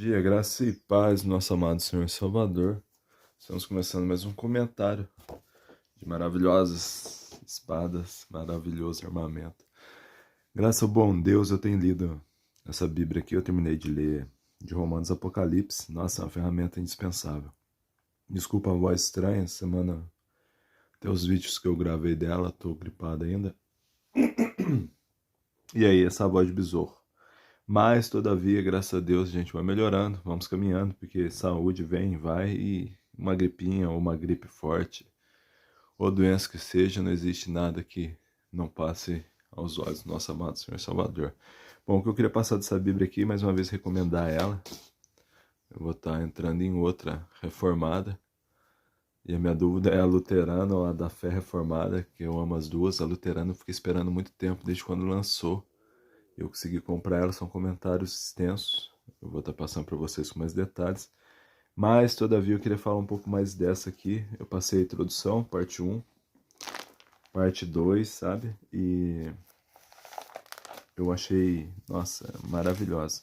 Dia, graça e paz, nosso amado Senhor e Salvador. Estamos começando mais um comentário de maravilhosas espadas, maravilhoso armamento. Graças ao bom Deus, eu tenho lido essa Bíblia aqui, eu terminei de ler de Romanos Apocalipse. Nossa, é uma ferramenta indispensável. Desculpa a voz estranha, semana até os vídeos que eu gravei dela, tô gripado ainda. E aí, essa voz de besouro. Mas, todavia, graças a Deus, a gente vai melhorando, vamos caminhando, porque saúde vem, vai, e uma gripinha ou uma gripe forte, ou doença que seja, não existe nada que não passe aos olhos do nosso amado Senhor Salvador. Bom, o que eu queria passar dessa Bíblia aqui, mais uma vez recomendar ela. Eu vou estar entrando em outra reformada, e a minha dúvida é a luterana ou a da fé reformada, que eu amo as duas. A luterana eu fiquei esperando muito tempo, desde quando lançou. Eu consegui comprar ela, são comentários extensos. Eu vou estar passando para vocês com mais detalhes. Mas, todavia, eu queria falar um pouco mais dessa aqui. Eu passei a introdução, parte 1, parte 2, sabe? E eu achei, nossa, maravilhosa.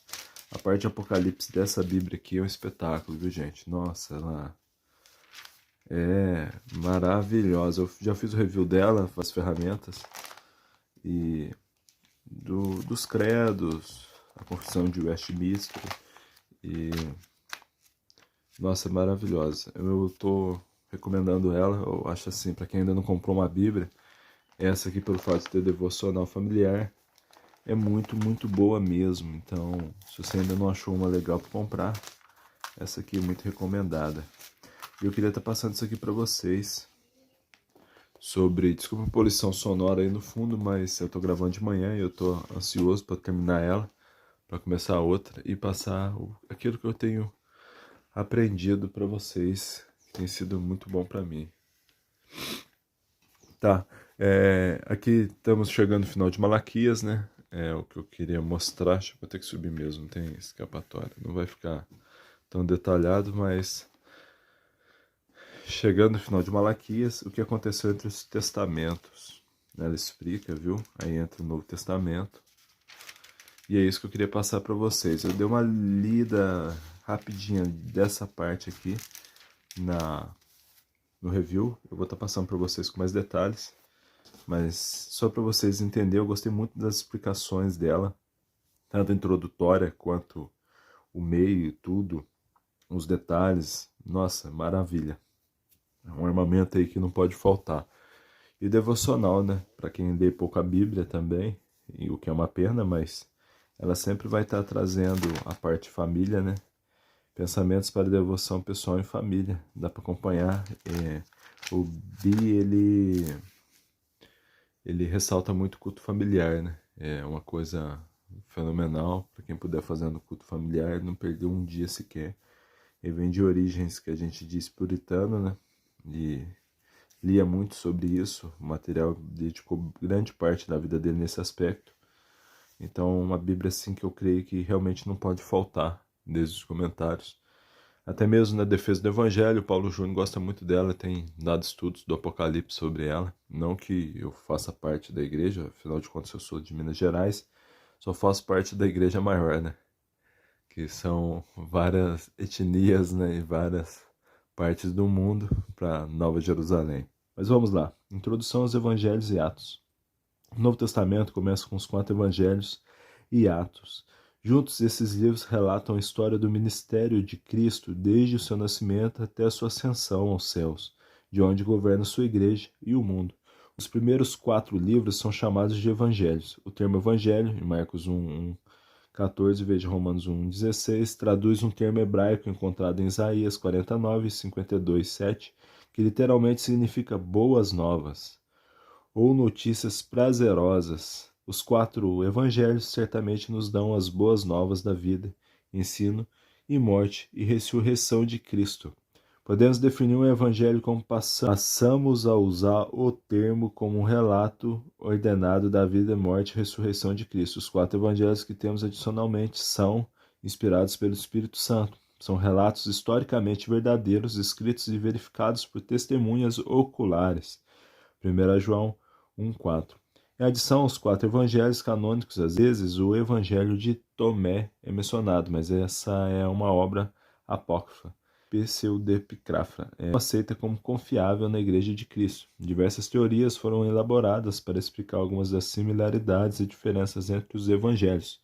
A parte de Apocalipse dessa Bíblia aqui é um espetáculo, viu, gente? Nossa, ela é maravilhosa. Eu já fiz o review dela, as ferramentas. E dos credos, a confissão de Westminster, e nossa, é maravilhosa. Eu tô recomendando ela. Eu acho assim, para quem ainda não comprou uma Bíblia, essa aqui, pelo fato de ter devocional familiar, é muito boa mesmo. Então, se você ainda não achou uma legal para comprar, essa aqui é muito recomendada. E eu queria estar passando isso aqui para vocês sobre, desculpa a poluição sonora aí no fundo, mas eu tô gravando de manhã e eu tô ansioso para terminar ela, para começar a outra e passar aquilo que eu tenho aprendido para vocês, que tem sido muito bom para mim. Tá, aqui estamos chegando no final de Malaquias, né? É o que eu queria mostrar. Deixa eu ter que subir mesmo, não tem escapatória. Não vai ficar tão detalhado, mas chegando no final de Malaquias, o que aconteceu entre os testamentos. Ela explica, viu? Aí entra o Novo Testamento. E é isso que eu queria passar para vocês. Eu dei uma lida rapidinha dessa parte aqui no review. Eu vou estar passando para vocês com mais detalhes. Mas só para vocês entenderem, eu gostei muito das explicações dela. Tanto a introdutória quanto o meio e tudo. Os detalhes. Nossa, maravilha. É um armamento aí que não pode faltar. E devocional, né? Para quem lê pouco a Bíblia também. E o que é uma pena, mas ela sempre vai estar trazendo a parte família, né? Pensamentos para devoção pessoal em família. Dá para acompanhar. O Bi, ele ressalta muito o culto familiar, né? É uma coisa fenomenal para quem puder fazer no culto familiar, não perder um dia sequer. Ele vem de origens que a gente diz puritano, né? E lia muito sobre isso. O material dedicou grande parte da vida dele nesse aspecto. Então, uma Bíblia assim que eu creio que realmente não pode faltar, desde os comentários. Até mesmo na defesa do Evangelho, Paulo Júnior gosta muito dela, tem dado estudos do Apocalipse sobre ela. Não que eu faça parte da igreja, afinal de contas eu sou de Minas Gerais, só faço parte da igreja maior, né? Que são várias etnias, né? E várias partes do mundo para Nova Jerusalém. Mas vamos lá. Introdução aos Evangelhos e Atos. O Novo Testamento começa com os 4 Evangelhos e Atos. Juntos, esses livros relatam a história do ministério de Cristo desde o seu nascimento até a sua ascensão aos céus, de onde governa sua igreja e o mundo. Os primeiros 4 livros são chamados de evangelhos. O termo evangelho, em Marcos 1:14, veja Romanos 1:16, traduz um termo hebraico encontrado em Isaías 49, 52:7, que literalmente significa boas novas ou notícias prazerosas. Os 4 evangelhos certamente nos dão as boas novas da vida, ensino e morte e ressurreição de Cristo. Podemos definir um evangelho como passamos a usar o termo como um relato ordenado da vida, morte e ressurreição de Cristo. Os 4 evangelhos que temos adicionalmente são inspirados pelo Espírito Santo. São relatos historicamente verdadeiros, escritos e verificados por testemunhas oculares. 1 João 1:4. Em adição aos 4 evangelhos canônicos, às vezes o evangelho de Tomé é mencionado, mas essa é uma obra apócrifa. Pseudepígrafra é aceita como confiável na Igreja de Cristo. Diversas teorias foram elaboradas para explicar algumas das similaridades e diferenças entre os evangelhos.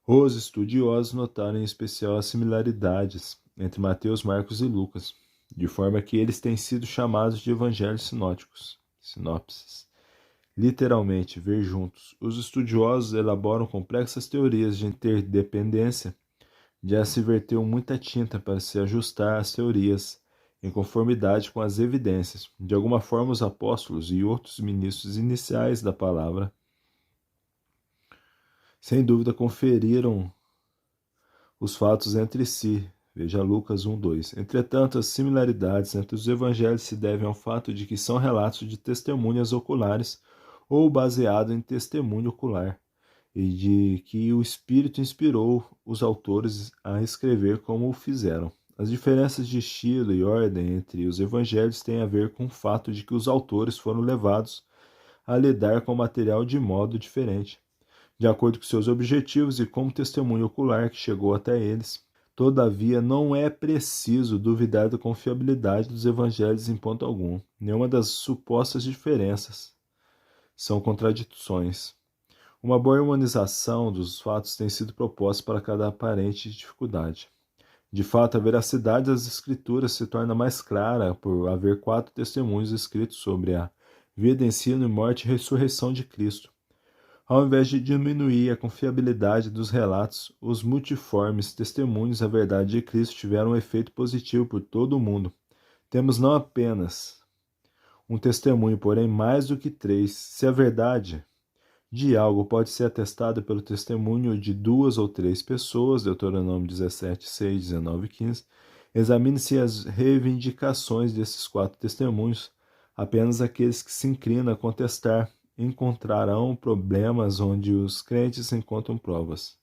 Os estudiosos notaram em especial as similaridades entre Mateus, Marcos e Lucas, de forma que eles têm sido chamados de evangelhos sinóticos, sinopses. Literalmente, ver juntos. Os estudiosos elaboram complexas teorias de interdependência. Já se verteu muita tinta para se ajustar às teorias, em conformidade com as evidências. De alguma forma, os apóstolos e outros ministros iniciais da palavra, sem dúvida, conferiram os fatos entre si. Veja Lucas 1:2. Entretanto, as similaridades entre os evangelhos se devem ao fato de que são relatos de testemunhas oculares ou baseado em testemunho ocular, e de que o Espírito inspirou os autores a escrever como o fizeram. As diferenças de estilo e ordem entre os evangelhos têm a ver com o fato de que os autores foram levados a lidar com o material de modo diferente, de acordo com seus objetivos e como testemunho ocular que chegou até eles. Todavia, não é preciso duvidar da confiabilidade dos evangelhos em ponto algum. Nenhuma das supostas diferenças são contradições. Uma boa harmonização dos fatos tem sido proposta para cada aparente dificuldade. De fato, a veracidade das escrituras se torna mais clara por haver 4 testemunhos escritos sobre a vida, ensino e morte e ressurreição de Cristo. Ao invés de diminuir a confiabilidade dos relatos, os multiformes testemunhos da verdade de Cristo tiveram um efeito positivo por todo o mundo. Temos não apenas um testemunho, porém mais do que 3. Se a verdade de algo pode ser atestada pelo testemunho de 2 ou 3 pessoas, Deuteronômio 17:6, 19:15, examine-se as reivindicações desses 4 testemunhos. Apenas aqueles que se inclinam a contestar encontrarão problemas onde os crentes encontram provas.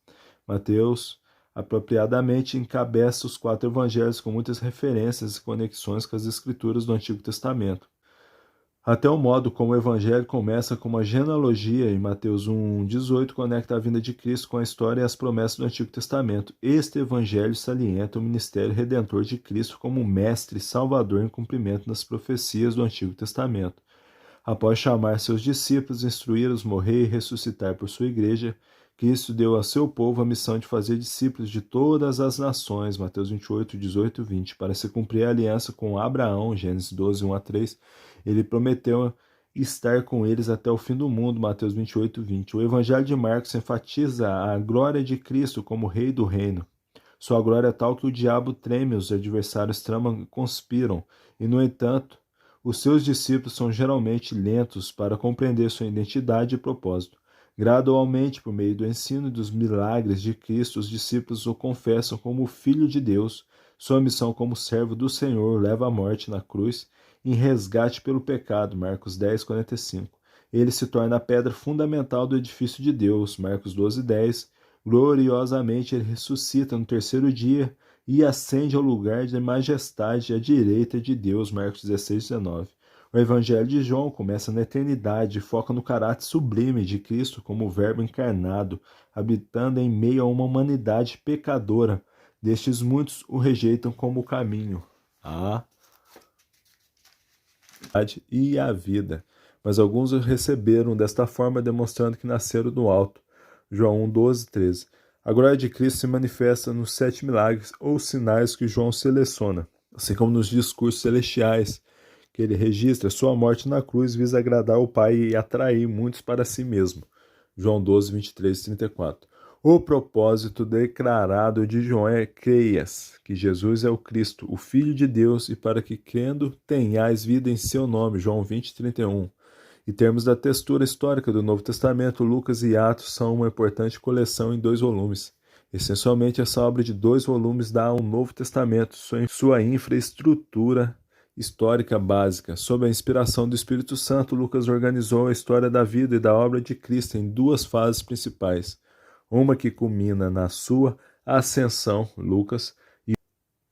Mateus apropriadamente encabeça os 4 evangelhos com muitas referências e conexões com as escrituras do Antigo Testamento. Até o modo como o evangelho começa com uma genealogia em Mateus 1:18 conecta a vinda de Cristo com a história e as promessas do Antigo Testamento. Este evangelho salienta o ministério redentor de Cristo como mestre e salvador em cumprimento das profecias do Antigo Testamento. Após chamar seus discípulos, instruí-los, morrer e ressuscitar por sua igreja, Cristo deu a seu povo a missão de fazer discípulos de todas as nações, Mateus 28:18-20, para se cumprir a aliança com Abraão, Gênesis 12:1-3, ele prometeu estar com eles até o fim do mundo, Mateus 28:20. O Evangelho de Marcos enfatiza a glória de Cristo como Rei do Reino. Sua glória é tal que o diabo treme, os adversários tramam e conspiram, e, no entanto, os seus discípulos são geralmente lentos para compreender sua identidade e propósito. Gradualmente, por meio do ensino e dos milagres de Cristo, os discípulos o confessam como o Filho de Deus. Sua missão como servo do Senhor leva à morte na cruz em resgate pelo pecado, Marcos 10:45. Ele se torna a pedra fundamental do edifício de Deus, Marcos 12:10. Gloriosamente ele ressuscita no terceiro dia e ascende ao lugar de majestade à direita de Deus, Marcos 16:19. O Evangelho de João começa na eternidade e foca no caráter sublime de Cristo como o Verbo encarnado, habitando em meio a uma humanidade pecadora. Destes muitos o rejeitam como o caminho, a verdade e a vida. Mas alguns o receberam desta forma, demonstrando que nasceram do alto. João 1:12-13. A glória de Cristo se manifesta nos 7 milagres ou sinais que João seleciona, assim como nos discursos celestiais que ele registra. Sua morte na cruz visa agradar o Pai e atrair muitos para si mesmo. João 12:23-34. O propósito declarado de João é: creias que Jesus é o Cristo, o Filho de Deus, e para que, crendo, tenhais vida em seu nome. João 20:31. Em termos da textura histórica do Novo Testamento, Lucas e Atos são uma importante coleção em 2 volumes. Essencialmente, essa obra de 2 volumes dá ao Novo Testamento sua infraestrutura histórica básica. Sob a inspiração do Espírito Santo, Lucas organizou a história da vida e da obra de Cristo em 2 fases principais. Uma que culmina na sua ascensão, Lucas,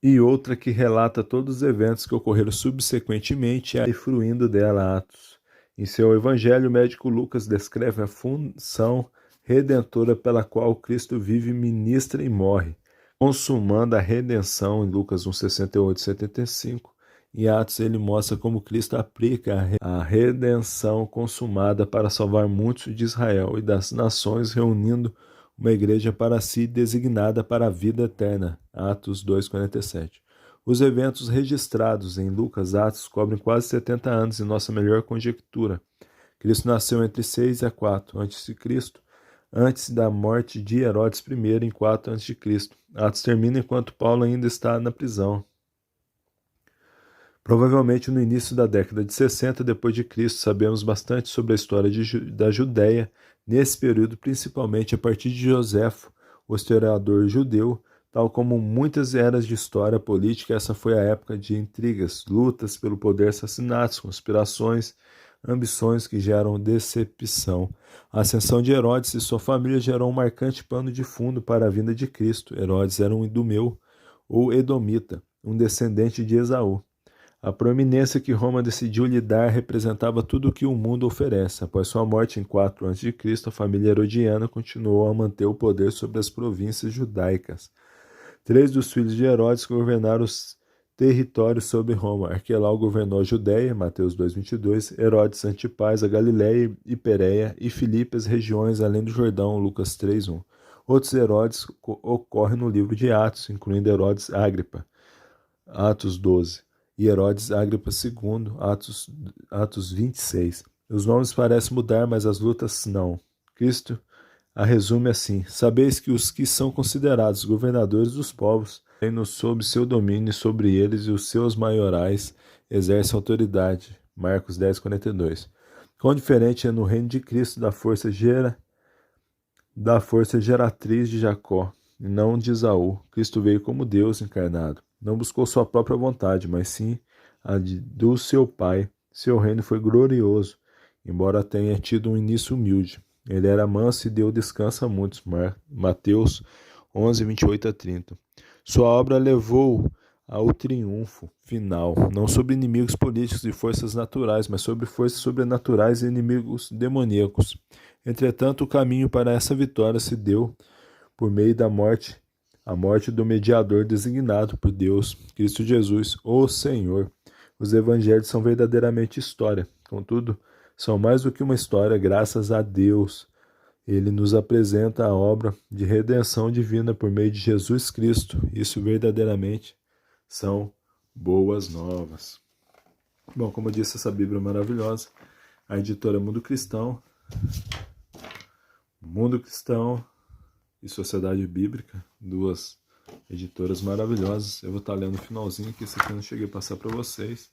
e outra que relata todos os eventos que ocorreram subsequentemente e fruindo dela, Atos. Em seu evangelho, o médico Lucas descreve a função redentora pela qual Cristo vive, ministra e morre, consumando a redenção em Lucas 1, 68 e 75. Em Atos, ele mostra como Cristo aplica a redenção consumada para salvar muitos de Israel e das nações, reunindo uma igreja para si designada para a vida eterna. Atos 2,47. Os eventos registrados em Lucas Atos cobrem quase 70 anos em nossa melhor conjectura. Cristo nasceu entre 6 e 4 a.C., antes da morte de Herodes I, em 4 a.C. Atos termina enquanto Paulo ainda está na prisão. Provavelmente no início da década de 60 depois de Cristo, sabemos bastante sobre a história da Judéia nesse período, principalmente a partir de Joséfo, o historiador judeu. Tal como muitas eras de história política, essa foi a época de intrigas, lutas pelo poder, assassinatos, conspirações, ambições que geram decepção. A ascensão de Herodes e sua família gerou um marcante pano de fundo para a vinda de Cristo. Herodes era um idumeu ou edomita, um descendente de Esaú. A proeminência que Roma decidiu lhe dar representava tudo o que o mundo oferece. Após sua morte em 4 a.C., a família herodiana continuou a manter o poder sobre as províncias judaicas. 3 dos filhos de Herodes governaram os territórios sobre Roma. Arquelau governou a Judéia, Mateus 2,22, Herodes Antipas, a Galiléia e Pérea, e Filipe as regiões além do Jordão, Lucas 3,1. Outros Herodes ocorrem no livro de Atos, incluindo Herodes Agripa, Atos 12, e Herodes Agripa II, Atos 26. Os nomes parecem mudar, mas as lutas não. Cristo a resume assim: sabeis que os que são considerados governadores dos povos têm sob seu domínio sobre eles, e os seus maiorais exercem autoridade. Marcos 10:42. Quão diferente é no reino de Cristo da força geratriz de Jacó, e não de Esaú. Cristo veio como Deus encarnado. Não buscou sua própria vontade, mas sim a do seu Pai. Seu reino foi glorioso, embora tenha tido um início humilde. Ele era manso e deu descanso a muitos. Mateus 11, 28 a 30. Sua obra levou ao triunfo final, não sobre inimigos políticos e forças naturais, mas sobre forças sobrenaturais e inimigos demoníacos. Entretanto, o caminho para essa vitória se deu por meio da morte, a morte do mediador designado por Deus, Cristo Jesus, o Senhor. Os evangelhos são verdadeiramente história, contudo, são mais do que uma história, graças a Deus. Ele nos apresenta a obra de redenção divina por meio de Jesus Cristo. Isso verdadeiramente são boas novas. Bom, como eu disse, essa Bíblia é maravilhosa. A editora Mundo Cristão e Sociedade Bíblica, duas editoras maravilhosas. Eu vou estar lendo o finalzinho, que esse aqui eu não cheguei a passar para vocês.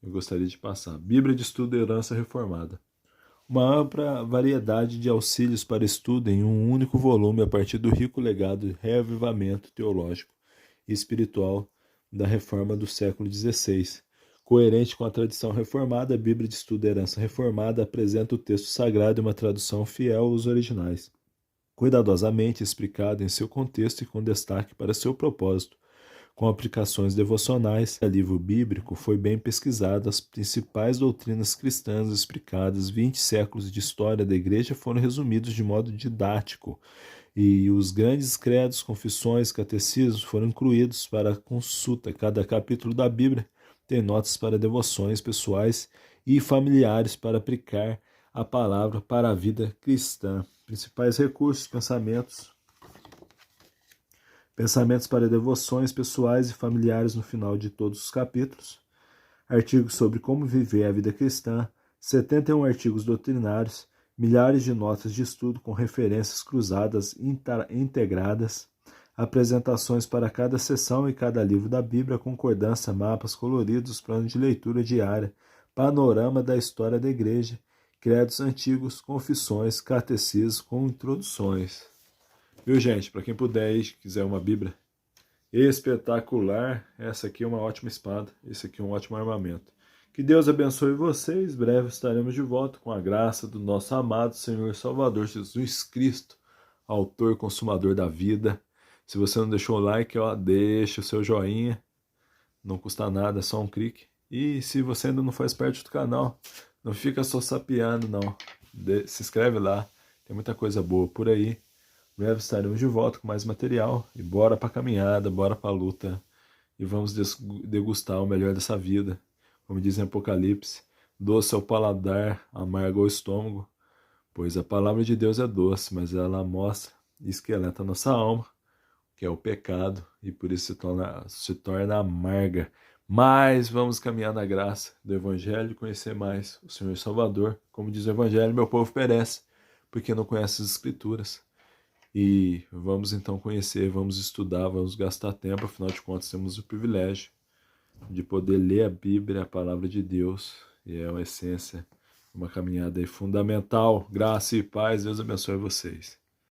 Eu gostaria de passar. Bíblia de Estudo e Herança Reformada. Uma ampla variedade de auxílios para estudo em um único volume a partir do rico legado de reavivamento teológico e espiritual da Reforma do século XVI. Coerente com a tradição reformada, a Bíblia de Estudo e Herança Reformada apresenta o texto sagrado e uma tradução fiel aos originais, cuidadosamente explicado em seu contexto e com destaque para seu propósito. Com aplicações devocionais, o livro bíblico foi bem pesquisado, as principais doutrinas cristãs explicadas, 20 séculos de história da igreja foram resumidos de modo didático, e os grandes credos, confissões, catecismos foram incluídos para consulta. Cada capítulo da Bíblia tem notas para devoções pessoais e familiares para aplicar a palavra para a vida cristã. Principais recursos: pensamentos para devoções pessoais e familiares no final de todos os capítulos, artigos sobre como viver a vida cristã, 71 artigos doutrinários, milhares de notas de estudo com referências cruzadas integradas, apresentações para cada seção e cada livro da Bíblia, concordância, mapas coloridos, plano de leitura diária, panorama da história da igreja, credos antigos, confissões, catecismos com introduções. Viu, gente? Para quem puder e quiser uma Bíblia espetacular, essa aqui é uma ótima espada, esse aqui é um ótimo armamento. Que Deus abençoe vocês. Breve estaremos de volta com a graça do nosso amado Senhor e Salvador Jesus Cristo, autor e consumador da vida. Se você não deixou o like, deixa o seu joinha. Não custa nada, é só um clique. E se você ainda não faz parte do canal, Não fica só sapeando, não. Se inscreve lá, tem muita coisa boa por aí. Breve estaremos de volta com mais material. E bora pra caminhada, bora pra luta. E vamos degustar o melhor dessa vida. Como diz em Apocalipse, doce é o paladar, amargo é o estômago. Pois a palavra de Deus é doce, mas ela mostra e esqueleta a nossa alma, que é o pecado, e por isso se torna amarga. Mas vamos caminhar na graça do Evangelho e conhecer mais o Senhor Salvador. Como diz o Evangelho, meu povo perece, porque não conhece as Escrituras. E vamos então conhecer, vamos estudar, vamos gastar tempo, afinal de contas temos o privilégio de poder ler a Bíblia, a palavra de Deus, e é uma essência, uma caminhada aí fundamental. Graça e paz, Deus abençoe vocês.